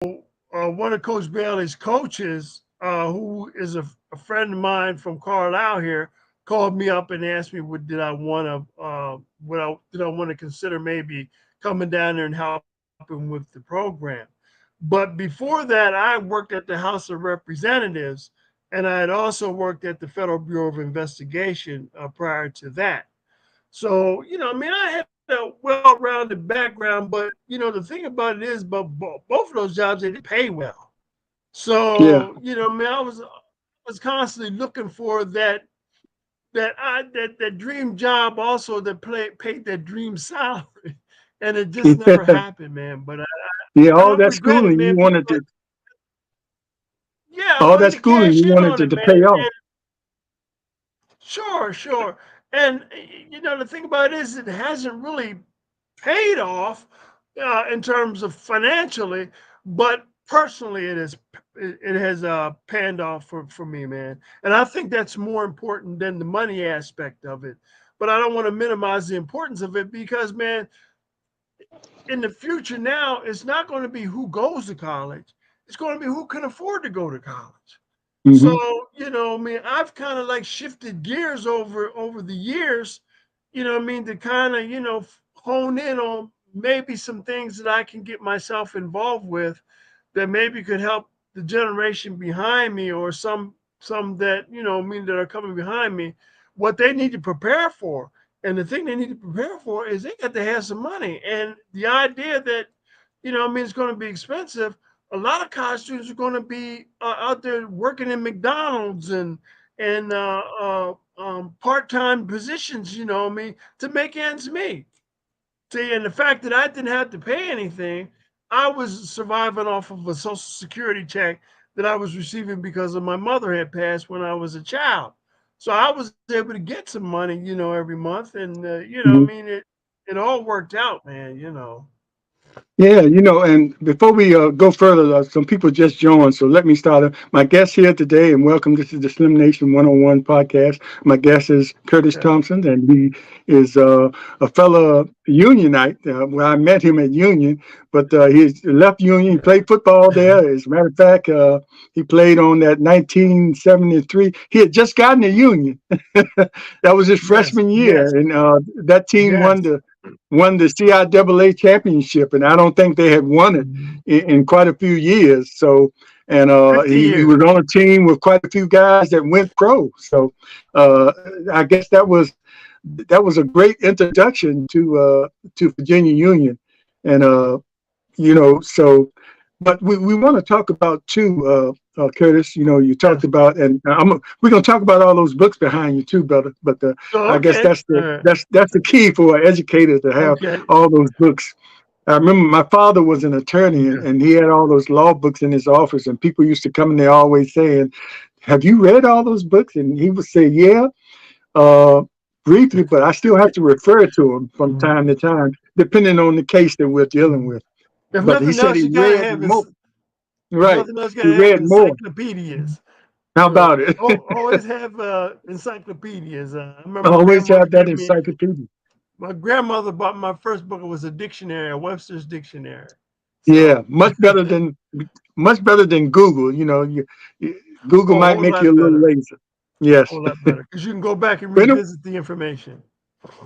one of Coach Bailey's coaches, who is a friend of mine from Carlisle here, called me up and asked me, "What did I want to? Did I want to consider maybe coming down there and helping with the program?" But before that, I worked at the House of Representatives, and I had also worked at the Federal Bureau of Investigation prior to that. So, I mean, I had a well-rounded background, but the thing about it is, but both of those jobs, they didn't pay well. Yeah. So, I mean, I was constantly looking for that dream job also that paid that dream salary, and it just never happened, man. But Yeah, I all don't that regret it, schooling you man, wanted because to, yeah, I all wanted that to schooling cash you in wanted on it, to man. pay off. And sure, sure. And the thing about it is, it hasn't really paid off in terms of financially, but personally, it has panned off for me, man. And I think that's more important than the money aspect of it. But I don't want to minimize the importance of it because, man, in the future now, it's not going to be who goes to college. It's going to be who can afford to go to college. So, Hmm. I mean, I've kind of like shifted gears over the years, I mean, to kind of, hone in on maybe some things that I can get myself involved with that maybe could help the generation behind me or some that, I mean, that are coming behind me, what they need to prepare for. And the thing they need to prepare for is they got to have some money. And the idea that, I mean, it's going to be expensive. A lot of college students are going to be out there working in McDonald's and part-time positions, I mean, to make ends meet. See, and the fact that I didn't have to pay anything, I was surviving off of a Social Security check that I was receiving because of my mother had passed when I was a child. So I was able to get some money, every month, and I Hmm. mean, it all worked out, man. Yeah, and before we go further, some people just joined, so let me start. My guest here today, and welcome. This is the Slim Nation 101 podcast. My guest is Curtis Okay. Thompson, and he is a fellow Unionite. Well, I met him at Union, but he's left Union. He played football there. As a matter of fact, he played on that 1973. He had just gotten to Union. That was his Yes, freshman year, yes, and that team yes. won the CIAA championship, and I don't think they had won it Mhm. in quite a few years. So, and 50 he years. was on a team with quite a few guys that went pro. So, uh, I guess that was a great introduction to Virginia Union, and so, but we want to talk about too, Curtis. You talked Yes. about, and we're gonna talk about all those books behind you too, brother. But Oh, I guess okay. that's the key for an educator to have Okay. all those books. I remember my father was an attorney, and, Yeah. and he had all those law books in his office, and people used to come in there always saying, "Have you read all those books?" And he would say, "Yeah." Uh, Briefly, but I still have to refer to them from Mhm. time to time, depending on the case that we're dealing with. If But he nothing said else, he you gotta read have more. if Right. nothing else, you He gotta have read more. encyclopedias. How about it? Always have encyclopedias. I remember my Always grandmother have that gave me. encyclopedia. My grandmother bought my first book. It was a dictionary, a Webster's dictionary. Yeah, So, much better than Google. Google oh, a might whole make you lot a little better, lazy. a Yes. whole lot better, because you can go back and But revisit the information.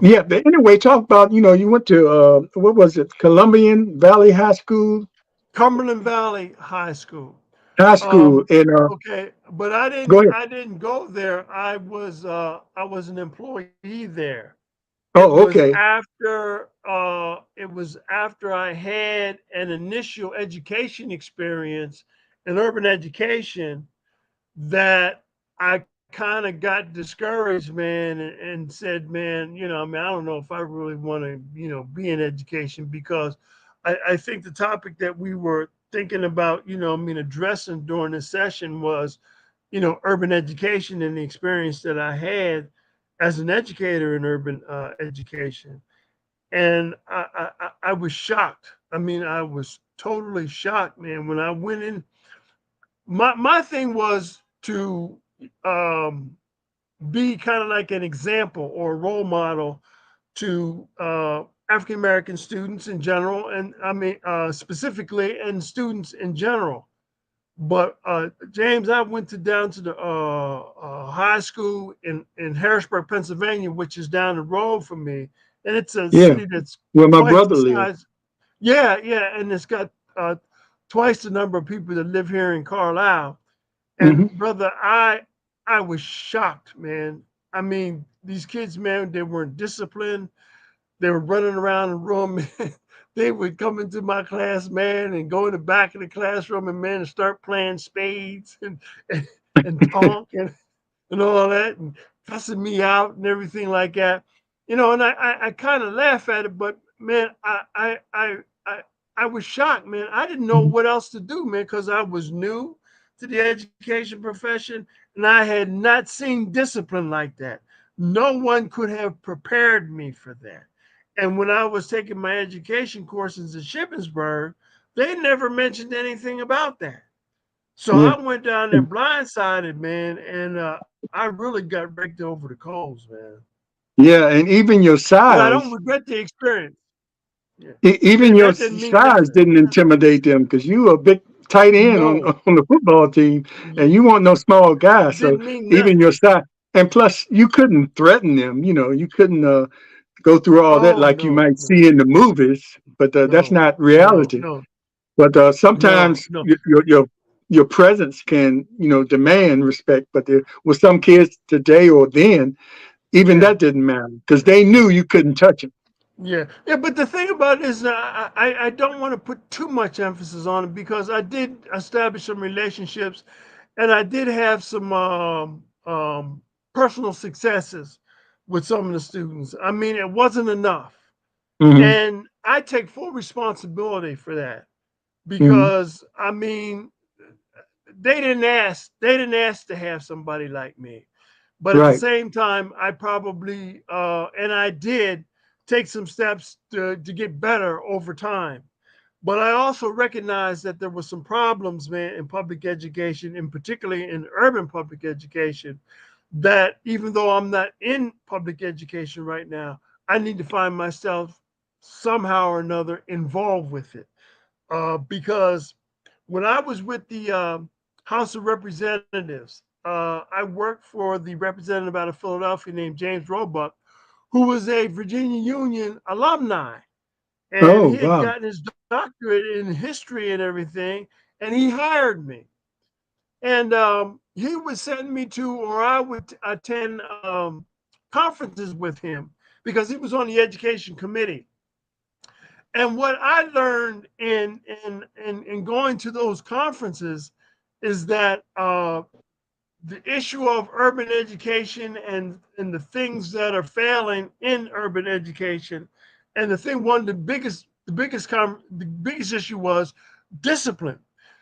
yeah, but anyway, talk about, you went to what was it? Columbian Valley High School, Cumberland Valley High School. high school, and Okay, but I go didn't. ahead. I didn't go there. I was an employee there. Oh, okay. It was after I had an initial education experience in urban education that I kind of got discouraged, man, and said, man, I mean, I don't know if I really want to, be in education because I think the topic that we were thinking about, I mean, addressing during this session was, urban education and the experience that I had as an educator in urban education. And I was shocked. I mean, I was totally shocked, man, when I went in. My thing was to um, be kind of like an example or a role model to African American students in general, and I mean specifically, and students in general. But James, I went to down to the high school in Harrisburg, Pennsylvania, which is down the road from me, and it's a Yeah, city that's where my twice brother the lived. size. Yeah, yeah, and it's got twice the number of people that live here in Carlisle. And Hmm. brother, I was shocked, man. I mean, these kids, man, they weren't disciplined. They were running around the room. They would come into my class, man, and go in the back of the classroom and man and start playing spades and, and talk and all that and cussing me out and everything like that. You know, and I kind of laugh at it, but man, I was shocked, man. I didn't know what else to do, man, because I was new to the education profession and I had not seen discipline like that. No one could have prepared me for that. And when I was taking my education courses at Shippensburg, they never mentioned anything about that. So Yeah, I went down there blindsided, man, and I really got raked over the coals, man. yeah, and even your But I don't size, regret the experience. Yeah, even your that didn't mean size nothing. didn't intimidate them because you were a big tight end on No, on the football team, and you weren't no small guy. So didn't mean even nothing. your size, and plus you couldn't threaten them. You know, you couldn't go through all that Oh like you no, might no, see in the movies. But that's no, not no, reality. no, But no, sometimes no. your presence can demand respect. But with some kids today or then, even Yeah, that didn't matter because they knew you couldn't touch them. yeah, yeah. But the thing about it is, I don't want to put too much emphasis on it because I did establish some relationships, and I did have some personal successes with some of the students. I mean, it wasn't enough, Hmm. and I take full responsibility for that Hmm. because I mean, they didn't ask. They didn't ask to have somebody like me. But at the Right. same time, I probably and I did take some steps to get better over time. But I also recognized that there were some problems, man, in public education, and particularly in urban public education, that even though I'm not in public education right now, I need to find myself somehow or another involved with it. Because when I was with the House of Representatives, I worked for the representative out of Philadelphia named James Roebuck, who was a Virginia Union alumni. And Oh, he had wow. gotten his doctorate in history and everything, and he hired me. And he would send me to, or I would attend conferences with him because he was on the education committee. And what I learned in going to those conferences is that the issue of urban education and the things that are failing in urban education, and the thing one of the biggest issue was discipline.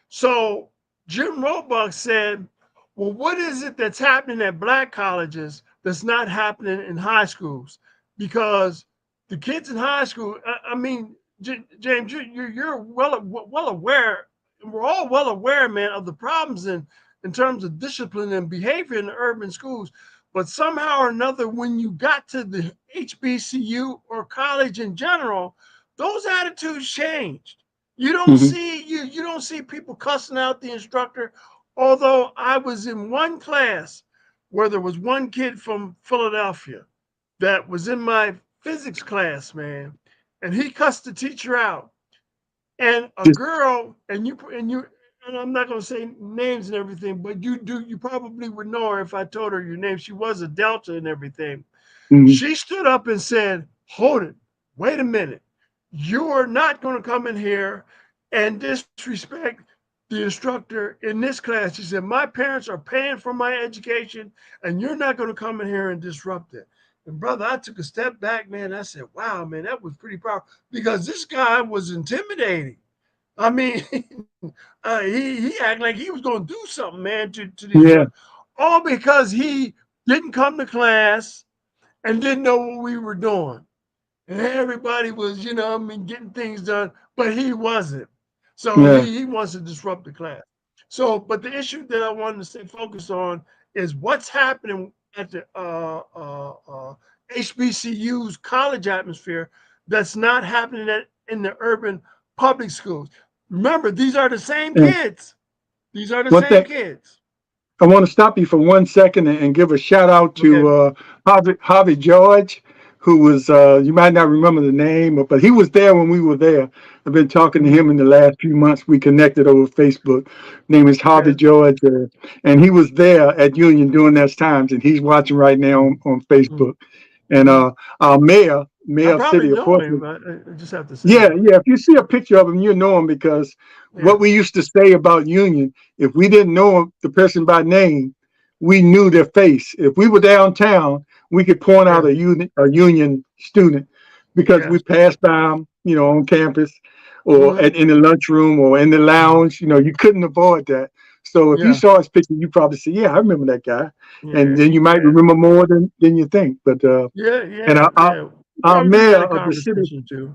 So Jim Roebuck said, "Well, what is it that's happening at black colleges that's not happening in high schools? Because the kids in high school, I mean, James, you're well aware, and we're all well aware, man, of the problems in terms of discipline and behavior in the urban schools. But somehow or another, when you got to the HBCU or college in general, those attitudes changed. Hmm. You don't see people cussing out the instructor. Although I was in one class where there was one kid from Philadelphia that was in my physics class, man, and he cussed the teacher out. And a Just girl, and I'm not gonna say names and everything, but you probably would know her if I told her your name. She was a Delta and everything. mhm. She stood up and said, "Hold it, wait a minute. You are not gonna come in here and disrespect the instructor in this class." She said, "My parents are paying for my education, and you're not gonna come in here and disrupt it." And brother, I took a step back, man. I said, "Wow, man, that was pretty powerful," because this guy was intimidating. I mean, he acted like he was going to do something, man, to these Yeah, brothers, all because he didn't come to class and didn't know what we were doing. And everybody was, I mean, getting things done, but he wasn't. So yeah. he wants to disrupt the class. So, but the issue that I wanted to stay focused on is what's happening at the HBCU's college atmosphere that's not happening in the urban public schools. Remember, these are the same And kids. These are the one same thing, kids. I want to stop you for 1 second and give a shout out Okay. to Harvey George, who was, you might not remember the name, but he was there when we were there. I've been talking to him Mhm. in the last few months. We connected over Facebook. Name is Harvey Okay. George, and he was there at Union during those times, and he's watching right now on Facebook. And Mm-hmm. our I mayor of probably City of know him, Portsmouth. but I just have to say Yeah, it. yeah. If you see a picture of him, you know him because Yeah. what we used to say about Union, if we didn't know the person by name, we knew their face. If we were downtown, we could point Yeah. out a Union student because we Yes. passed by them, on campus or Mm-hmm. in the lunchroom or in the Mm-hmm. lounge. You couldn't avoid that. So if you Yeah. saw his picture, you probably say, "Yeah, I remember that guy," and Yeah. then you might Yeah. remember more than you think. But Yeah. and Yeah. Yeah. our Probably just mayor had a of the city conversation too.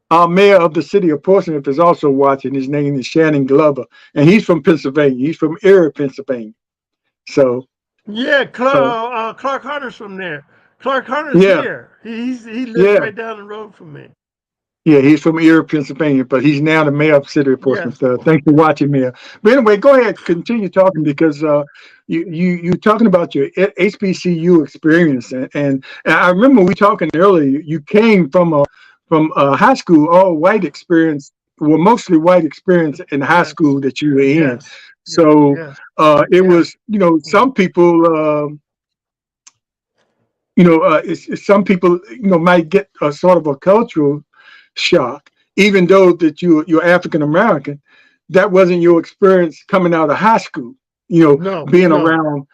our mayor of the city of Portsmouth is also watching. His name is Shannon Glover, and he's from Pennsylvania. He's from Erie, Pennsylvania. So, Yeah, so Clark Hunter's from there. Clark Hunter's yeah, here. He lives yeah, right down the road from me. yeah. He's from Erie, Pennsylvania, but he's now the mayor of the city of Yes. Portsmouth. Thanks for watching, Mayor. But anyway, go ahead, continue talking because you talking about your HBCU experience, and I remember we talking earlier. You came from a high school all white experience, well, mostly white experience in high Yes. school that you were in. Yes. Yes. So Yes. it Yes. was, some people, some people, might get a sort of a cultural shock, even though that you're African American. That wasn't your experience coming out of high school. No. Being No. around,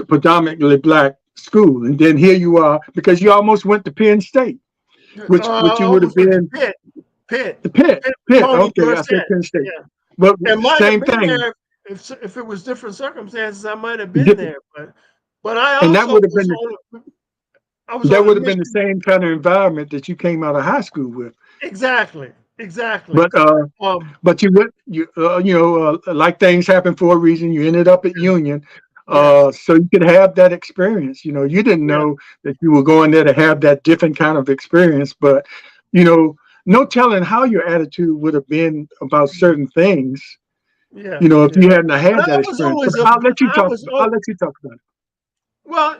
predominantly black school, and then here you are because you almost went to Penn State, which I you would have almost went to been Pitt. Pitt. the Pitt. Pitt, Pitt. Tony Okay, I Dorsett. said Penn State, Yeah. but It might have same been thing. there if it was different circumstances. I might have been there, but I And that also would have was been on. I was that on a would have been the mission. same kind of environment that you came out of high school with. Exactly. Exactly. But uh, Um. but you went, like things happen for a reason. You ended up at Union, Yes. so you could have that experience. You didn't Yeah. know that you were going there to have that different kind of experience, but you know, no telling how your attitude would have been about certain things. Yeah. If Yeah. you hadn't But had that I was experience. But always a. I'll let you I talk. was. I'll let you talk about it. Well,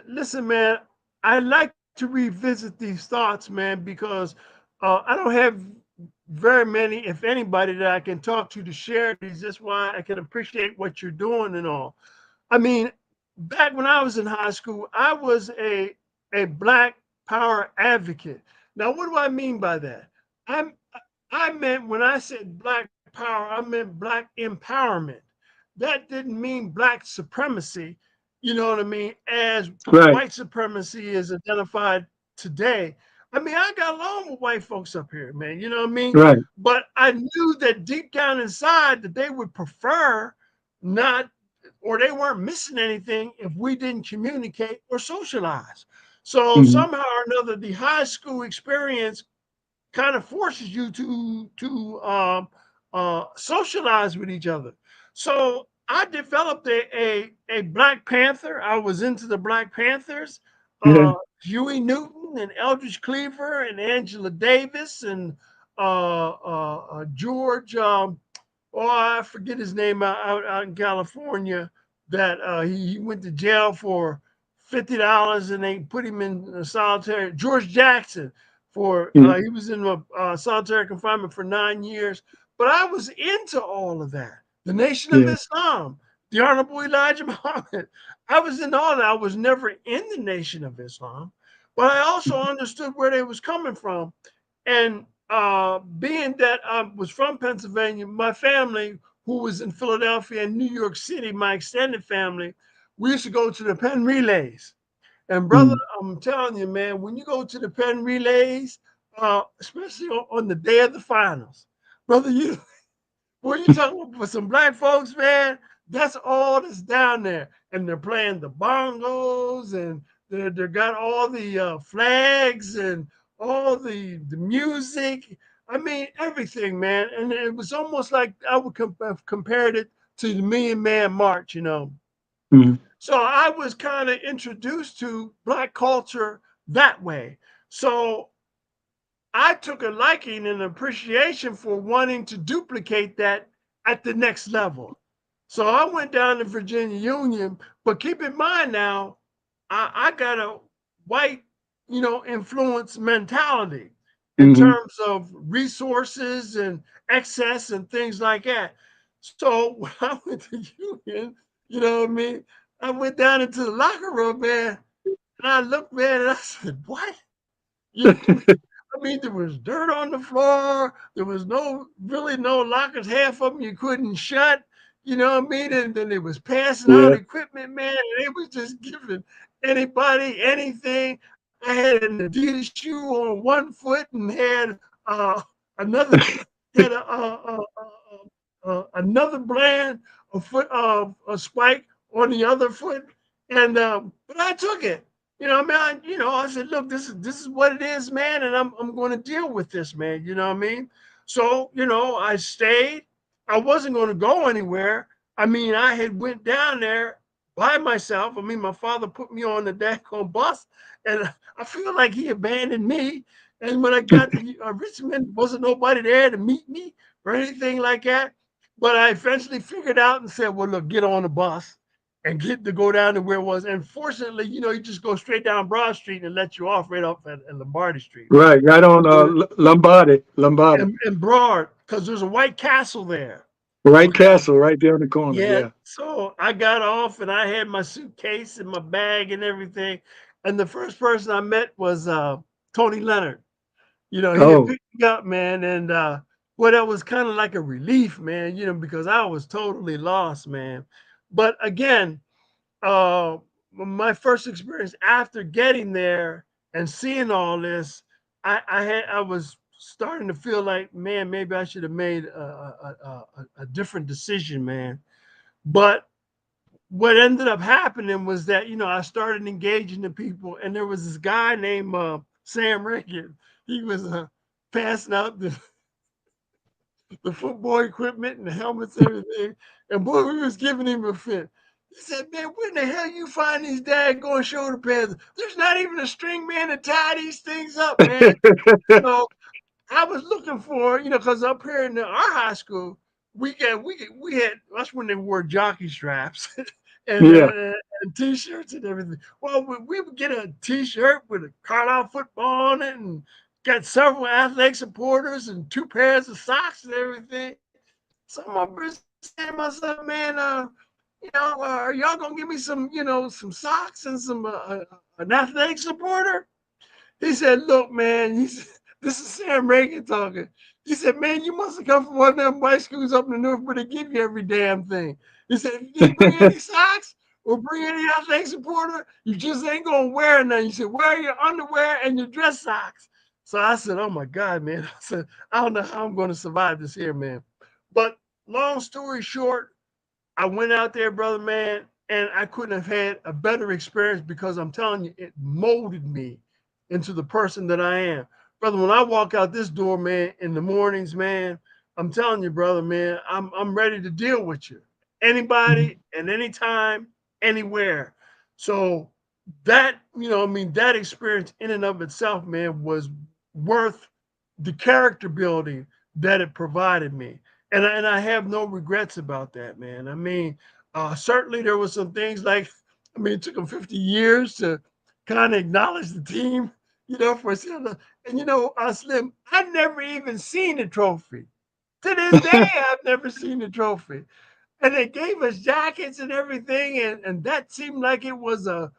listen, man, I like to revisit these thoughts, man, because I don't have very many, if anybody, that I can talk to share these. That's why I can appreciate what you're doing and all. I mean, back when I was in high school, I was a Black Power advocate. Now, what do I mean by that? I'm I meant when I said Black Power, I meant Black empowerment. That didn't mean Black supremacy. You know what I mean? As Right, white supremacy is identified today. I mean, I got along with white folks up here, man. You know what I mean? right. But I knew that deep down inside that they would prefer not, or they weren't missing anything if we didn't communicate or socialize. So Hmm. somehow or another, the high school experience kind of forces you to socialize with each other. So I developed a Black Panther. I was into the Black Panthers, Yeah. Huey Newton and Eldridge Cleaver and Angela Davis and George. Oh, I forget his name out in California. That he went to jail for $50 and they put him in solitary. George Jackson for Hmm. he was in solitary confinement for 9 years. But I was into all of that. The Nation of Yeah. Islam, the Honorable Elijah Muhammad. I was in all that. I was never in the Nation of Islam, but I also understood where they was coming from. And being that I was from Pennsylvania, my family, who was in Philadelphia and New York City, my extended family, we used to go to the Penn Relays. And brother, Hmm. I'm telling you, man, when you go to the Penn Relays, especially on the day of the finals, brother, you when you talking with some black folks, man, that's all that's down there. And they're playing the bongos and they got all the flags and all the music. I mean, everything, man. And it was almost like I would have compared it to the Million Man March, you know. Hmm. So I was kind of introduced to black culture that way. So I took a liking and appreciation for wanting to duplicate that at the next level. So I went down to Virginia Union, but keep in mind now, I got a white, influence mentality in Hmm. terms of resources and excess and things like that. So when I went to Union, you know what I mean? I went down into the locker room, man, and I looked, man, and I said, what? You know, I mean, there was dirt on the floor. There was no lockers. Half of them you couldn't shut. You know what I mean? And then they was passing out Yeah. equipment, man. And it was just giving anybody anything. I had an Adidas shoe on one foot and had another had another brand a foot of a spike on the other foot. And but I took it. You know, man, I said, look, this is what it is, man, and I'm going to deal with this, man. You know what I mean? So, I stayed. I wasn't going to go anywhere. I mean, I had went down there by myself. I mean, my father put me on the daggone bus, and I feel like he abandoned me. And when I got to Richmond, wasn't nobody there to meet me or anything like that. But I eventually figured out and said, well, look, get on the bus and get to go down to where it was. And fortunately, you just go straight down Broad Street and let you off right up at Lombardy Street, man. Right. Right on Lombardi. Lombardi. And Broad, because there's a White Castle there. Right Okay. Castle, right there in the corner. Yeah. Yeah. So I got off and I had my suitcase and my bag and everything. And the first person I met was Tony Leonard. He had Oh, picked me up, man. And well, that was kind of like a relief, man, because I was totally lost, man. But again, my first experience after getting there and seeing all this, I was starting to feel like, man, maybe I should have made a different decision, man. But what ended up happening was that I started engaging the people, and there was this guy named Sam Reagan. He was passing out the football equipment and the helmets and everything. And boy, we was giving him a fit. He said, man, where in the hell you find these daggone shoulder pads? There's not even a string man to tie these things up, man. So I was looking for, because up here in our high school, we had that's when they wore jockey straps and, yeah. and t-shirts and everything. Well, we would get a t-shirt with a Carlisle football on it and got several athletic supporters and two pairs of socks and everything. So my brother saying to myself, man, are y'all gonna give me some socks and some an athletic supporter? He said, look, man, this is Sam Reagan talking. He said, man, you must have come from one of them white schools up in the north where they give you every damn thing. He said, if you didn't bring any socks or bring any athletic supporter, you just ain't gonna wear nothing. He said, wear your underwear and your dress socks. So I said, oh my God, man. I said, I don't know how I'm gonna survive this here, man. But long story short, I went out there, brother, man, and I couldn't have had a better experience because I'm telling you, it molded me into the person that I am. Brother, when I walk out this door, man, in the mornings, man, I'm telling you, brother, man, I'm ready to deal with you. Anybody and anytime, anywhere. So that, that experience in and of itself, man, was worth the character building that it provided me. And I have no regrets about that, man. I mean, certainly there was some things like, I mean, it took them 50 years to kind of acknowledge the team, for Santa. And Slim, I never even seen the trophy. To this day, I've never seen the trophy. And they gave us jackets and everything, and that seemed like it was a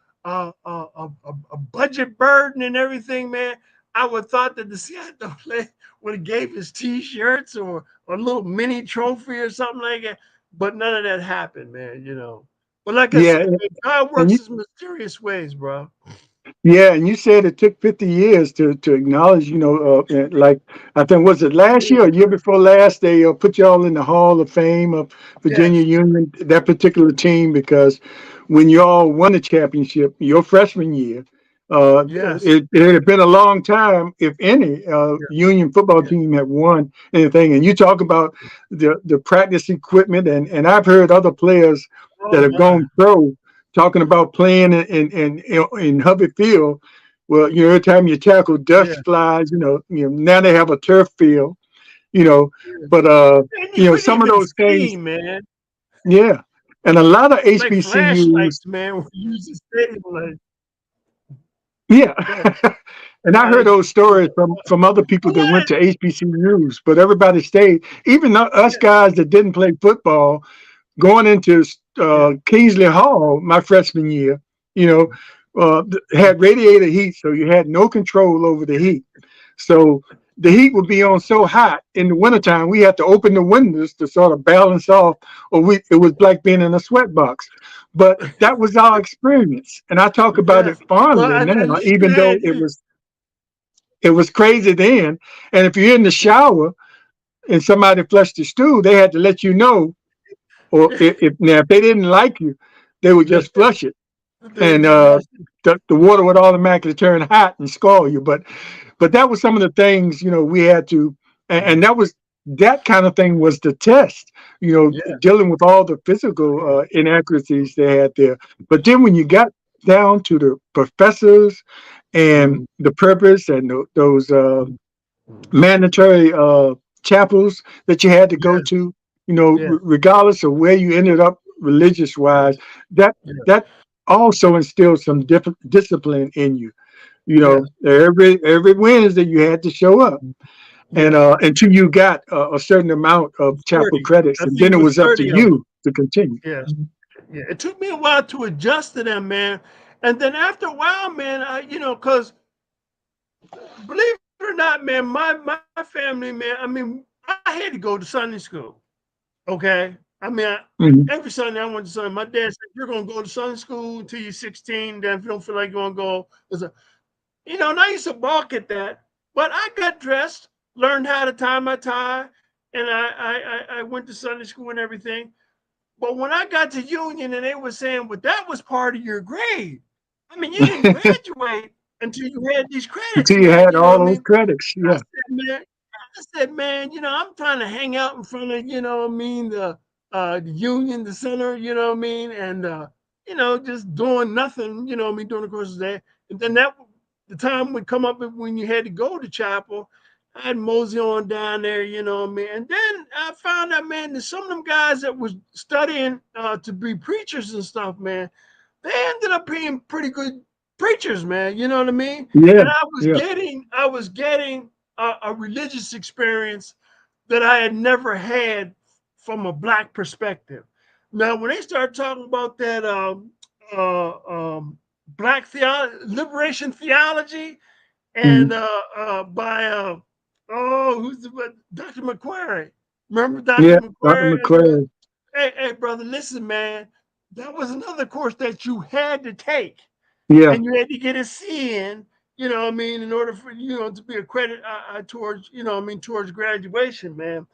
budget burden and everything, man. I would have thought that the Seattle play would have gave us T-shirts or a little mini trophy or something like that, but none of that happened, man. But like I Yeah. said, man, God And works you, in mysterious ways, bro. yeah, and you said it took 50 years to acknowledge, like I think was it last year or year before last they put y'all in the Hall of Fame of Virginia Yes, Union, that particular team, because when y'all won the championship your freshman year, yes, it had been a long time, if any, yeah, Union football yeah. team had won anything. And you talk about the practice equipment, and I've heard other players that Oh have my, gone pro talking about playing in Hubby Field, Well, every time you tackle, Yeah. dust flies. Now they have a turf field. You know, Yeah. but And you couldn't some of even those things, see, man. yeah. And a lot of Like HBCUs, flashlights, man. We use the stadium like, yeah. go ahead. And I heard Like, those stories from other people that what? went to HBCUs, but everybody stayed. Even us Yeah. guys that didn't play football, going into Yeah. Kingsley Hall my freshman year, you know, had radiator heat, so you had no control over the heat. So the heat would be on so hot in the wintertime, we had to open the windows to sort of balance off, or it was like being in a sweat box. But that was our experience. And I talk about it Yes. Well, fondly at now, least you even though had it was crazy then. And if you're in the shower and somebody flushed the stool, they had to let you know, or if they didn't like you, they would just flush it, they and just flushed it. the water would automatically turn hot and scald you. But that was some of the things we had to, and that kind of thing was the test. Yeah. Dealing with all the physical inaccuracies they had there. But then when you got down to the professors and Mm, the purpose and those mm. mandatory chapels that you had to go Yeah. to, Yeah. regardless of where you ended up religious wise, Yes. that Yeah. that also instilled some different discipline in you. Yeah. Every Wednesday you had to show up, and Yeah. until you got a certain amount of chapel 30. credits, I and think then it it was was up to 30 of them. you to continue. Yeah. Yeah. It took me a while to adjust to them, man. And then after a while, man, because believe it or not, man, my family, man, I mean, I had to go to Sunday school. Okay. I mean, Mhm. every Sunday I went to Sunday. My dad said, "You're going to go to Sunday school until you're 16. Then if you don't feel like you're going to go, and I used to balk at that. But I got dressed, learned how to tie my tie, and I went to Sunday school and everything. But when I got to Union and they were saying, well, that was part of your grade. I mean, you didn't graduate until you had these credits, Until you man. had You know all what I those mean? credits, I yeah, said, man, I'm trying to hang out in front of, what I mean, the Union, the center, you know what I mean, and just doing nothing, you know what I mean, during the course of the day. And then the time would come up when you had to go to chapel. I'd mosey on down there, you know what I mean. And then I found out, man, that some of them guys that was studying to be preachers and stuff, man, they ended up being pretty good preachers, man. You know what I mean? yeah, And I was getting a religious experience that I had never had from a black perspective. Now, when they start talking about that black liberation theology, and mhm. by who's Dr. McQuarrie? Remember Dr. Yeah, Dr. McQuarrie? McClary, Hey, brother, listen, man. That was another course that you had to take, yeah, and you had to get a C in. You know what I mean? In order for to be accredited towards towards graduation, man.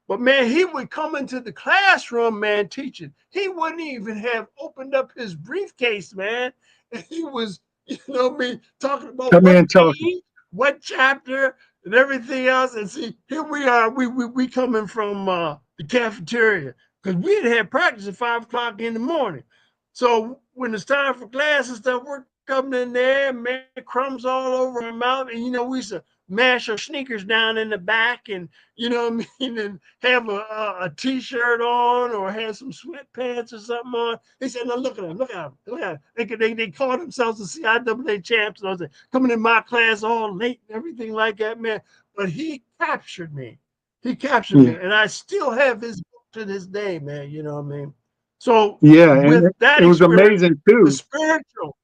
But man, he would come into the classroom, man, teaching. He wouldn't even have opened up his briefcase, man. And he was, what I mean, talking about come what in talking, page, what chapter, and everything else. And see, here we are. We coming from the cafeteria because we had practice at 5 o'clock in the morning. So when it's time for class and stuff, we're coming in there, man, crumbs all over our mouth, and we used to mash our sneakers down in the back, and what I mean, and have a t-shirt on or have some sweatpants or something on. They said, "No, look at them, look at them, look at them." They call themselves the CIAA champs, and I was like, coming in my class all late and everything like that, man. But he captured me. He captured yeah, me, and I still have his book to this day, man. You know what I mean? So yeah, and with that it was experience, amazing the too. spiritual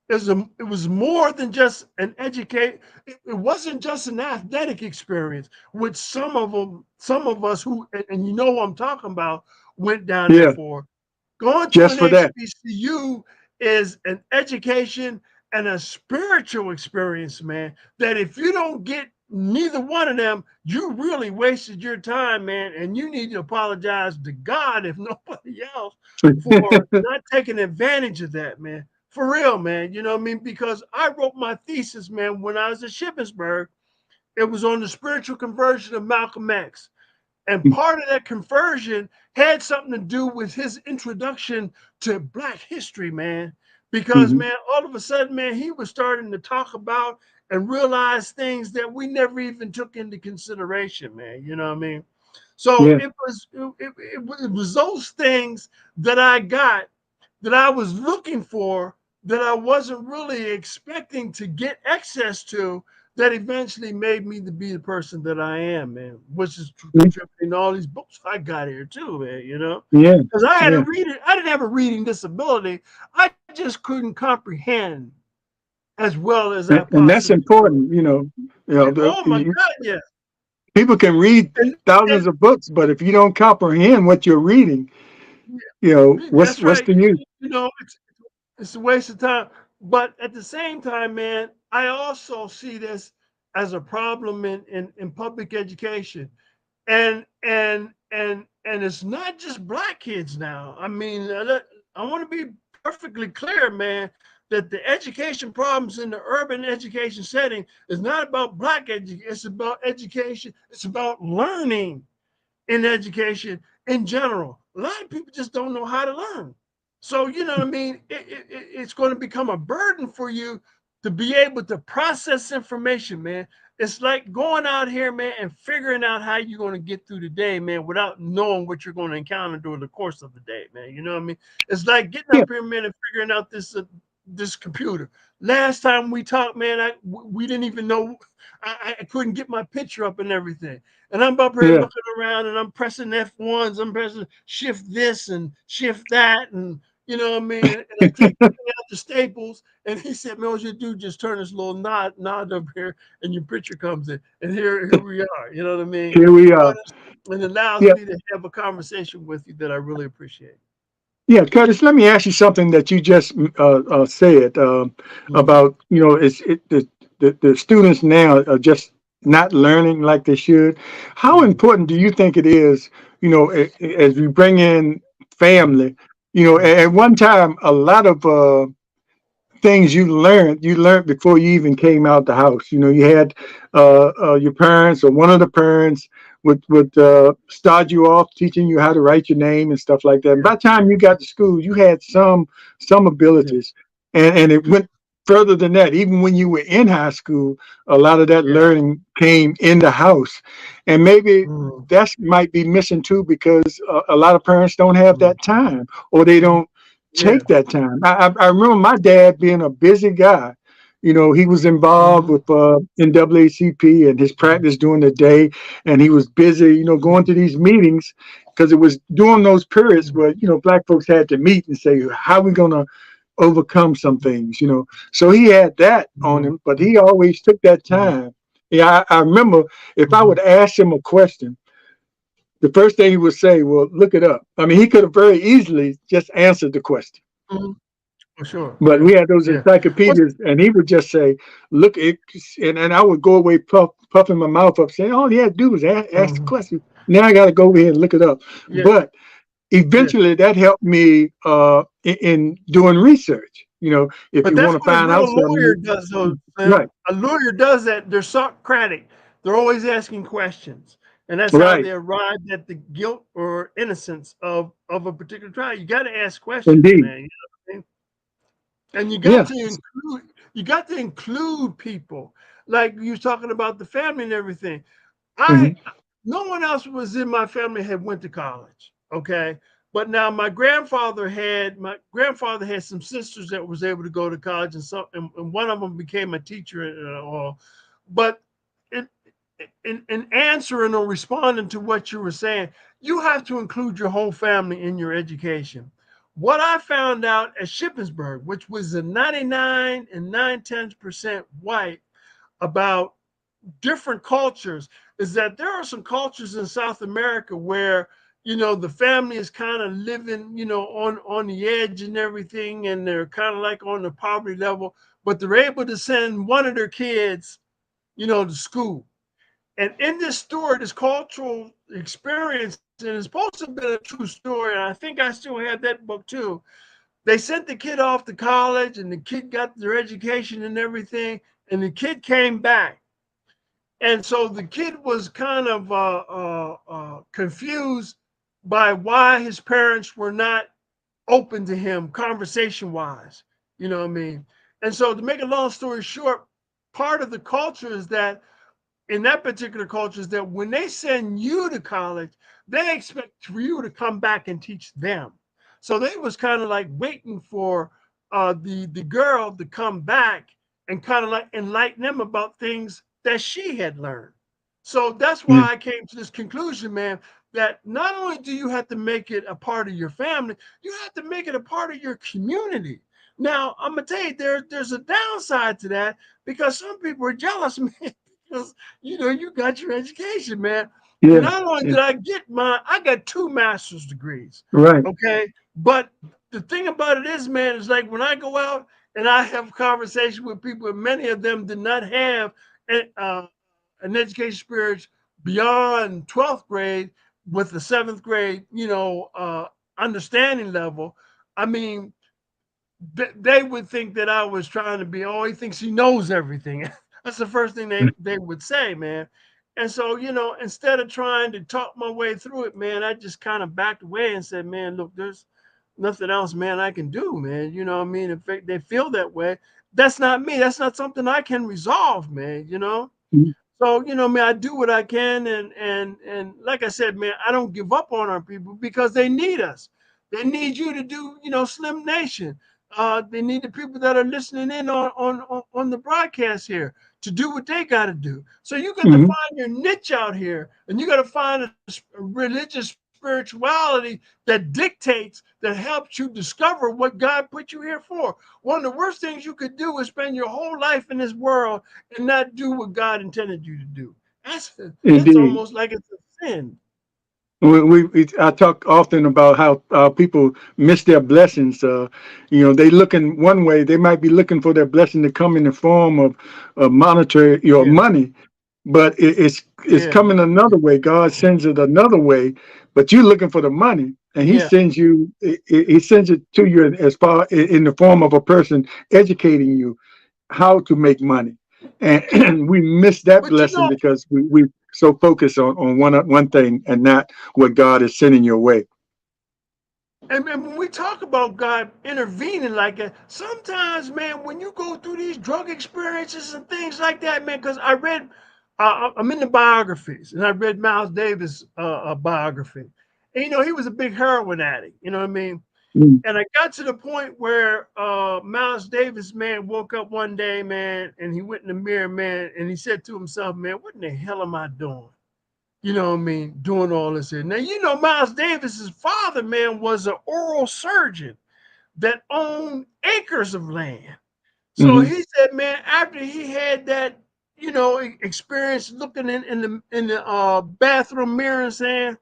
it was more than just an educate. It wasn't just an athletic experience, which some of us who and what I'm talking about went down there Yeah, for. Going to just an for that. HBCU is an education and a spiritual experience, man. That if you don't get neither one of them, you really wasted your time, man. And you need to apologize to God, if nobody else, for not taking advantage of that, man. For real, man. You know what I mean? Because I wrote my thesis, man, when I was at Shippensburg. It was on the spiritual conversion of Malcolm X. And part of that conversion had something to do with his introduction to Black history, man. because Hmm. man, all of a sudden, man, he was starting to talk about and realize things that we never even took into consideration, man. You know what I mean? So Yeah. it was those things that I got that I was looking for that I wasn't really expecting to get access to that eventually made me to be the person that I am, man, which is contributing to all these books I got here too, man, you know? Yeah. Because I had a Yeah. reading, I didn't have a reading disability. I just couldn't comprehend as well as I And that's possibly could. important. Oh my God, yeah. People can read And thousands of books, but if you don't comprehend what you're reading, that's what's right. the use? You know, it's a waste of time. But at the same time, man, I also see this as a problem in public education. And it's not just black kids now. I mean, I want to be perfectly clear, man, that the education problems in the urban education setting is not about black education. It's about education. It's about learning in education in general. A lot of people just don't know how to learn. So, you know what I mean? It's going to become a burden for you to be able to process information, man. It's like going out here, man, and figuring out how you're going to get through the day, man, without knowing what you're going to encounter during the course of the day, man. You know what I mean? It's like getting Yeah. up here, man, and figuring out this computer. Last time we talked, man, we didn't even know. I couldn't get my picture up and everything. And I'm up here Yeah. looking around and I'm pressing F1s, I'm pressing shift this and shift that. And you know what I mean? And I take out the staples. And he said, man, what you do, just turn this little nod up here and your picture comes in. And here we are. You know what I mean? Here we are. And it allows Yeah. me to have a conversation with you that I really appreciate. Yeah, Curtis, let me ask you something that you just said Mhm. about, the students now are just not learning like they should. How Mhm. important do you think it is, as we bring in Mhm. family, at one time, a lot of things you learned before you even came out the house. You had your parents or one of the parents would start you off teaching you how to write your name and stuff like that. And Yeah, by the time you got to school, you had some yeah, abilities, and it went further than that. Even when you were in high school, a lot of that yeah. learning came in the house, and maybe Mhm. that might be missing too because a lot of parents don't have Mhm. that time, or they don't Yeah. take that time. I remember my dad being a busy guy. He was involved Mhm. with NAACP and his practice during the day, and he was busy, going Mhm. to these meetings because it was during those periods Mhm. where black folks had to meet and say how are we going to overcome some things. So he had that on Mhm. him, but he always took that Mhm. time. Yeah, I remember if I Mhm. would ask him a question, the first thing he would say, well, look it up. I mean, he could have very easily just answered the question. Mhm. For sure. But we had those Yeah. What's encyclopedias, and he would just say, "Look, it," and I would go away puffing my mouth up, saying, "All he had to do was ask the Mhm. question." Now I got to go over here and look it up. Yeah. But Yeah. eventually, that helped me in doing research. If But you want that's to what a find out real lawyer something, does, though, Sam. right, A lawyer does that. They're Socratic. They're always asking questions, and that's how right, they arrive at the guilt or innocence of a particular trial. You got to ask questions, indeed, man. You know what I mean? And yeah, you got to include people. Like you was talking about the family and everything. I hmm, No one else was in my family had went to college. Okay. But now my grandfather had some sisters that was able to go to college, and one of them became a teacher and all. But in, in answering or responding to what you were saying, you have to include your whole family in your education. What I found out at Shippensburg, which was a 99 and 9/10% white, about different cultures, is that there are some cultures in South America where the family is kind of living on the edge and everything, and they're kind of like on the poverty level, but they're able to send one of their kids to school. And in this story, this cultural experience, and it's supposed to have been a true story, and I think I still have that book too. They sent the kid off to college, and the kid got their education and everything, and the kid came back. And so the kid was kind of confused by why his parents were not open to him conversation wise. You know what I mean? And so to make a long story short, part of the culture is that in that particular culture is that when they send you to college, they expect for you to come back and teach them. So they was kind of like waiting for the girl to come back and kind of like enlighten them about things that she had learned. So that's Yeah. why I came to this conclusion, man, that not only do you have to make it a part of your family, you have to make it a part of your community. Now, I'm gonna tell you, there's a downside to that because some people are jealous, man, because you got your education, man. And Yeah. not only Yeah. did I got two master's degrees, Right. okay? But the thing about it is, man, is like when I go out and I have conversation with people, and many of them did not have an education experience beyond 12th grade with the seventh grade, understanding level. I mean, they would think that I was trying to be, oh, he thinks he knows everything. That's the first thing they would say, man. And so, instead of trying to talk my way through it, man, I just kind of backed away and said, man, look, there's nothing else, man, I can do, man. You know what I mean? If they feel that way, that's not me. That's not something I can resolve, man. Mhm. So, man, I do what I can, and like I said, man, I don't give up on our people because they need us. They need you to do, Slim Nation. They need the people that are listening in on the broadcast here to do what they got to do. So you got to Mhm. find your niche out here, and you got to find a religious spirituality that dictates, that helps you discover what God put you here for. One of the worst things you could do is spend your whole life in this world and not do what God intended you to do. That's Indeed. almost like it's a sin. I talk often about how people miss their blessings. They looking one way. They might be looking for their blessing to come in the form of monetary, Yeah, money, but it's yeah, coming another way. God sends it another way, but you're looking for the money, and He yeah. sends you. He sends it to you as far in the form of a person educating you how to make money, and we miss that But blessing because we so focus on one thing and not what God is sending your way. and when we talk about God intervening like that, sometimes, man, when you go through these drug experiences and things like that, man, because I'm in the biographies, and I read Miles Davis' biography. And, he was a big heroin addict, you know what I mean? Mm. And I got to the point where Miles Davis, man, woke up one day, man, and he went in the mirror, man, and he said to himself, man, what in the hell am I doing? You know what I mean? Doing all this here. Now, Miles Davis's father, man, was an oral surgeon that owned acres of land. So Hmm. he said, man, after he had that, experience looking in the bathroom mirror and saying,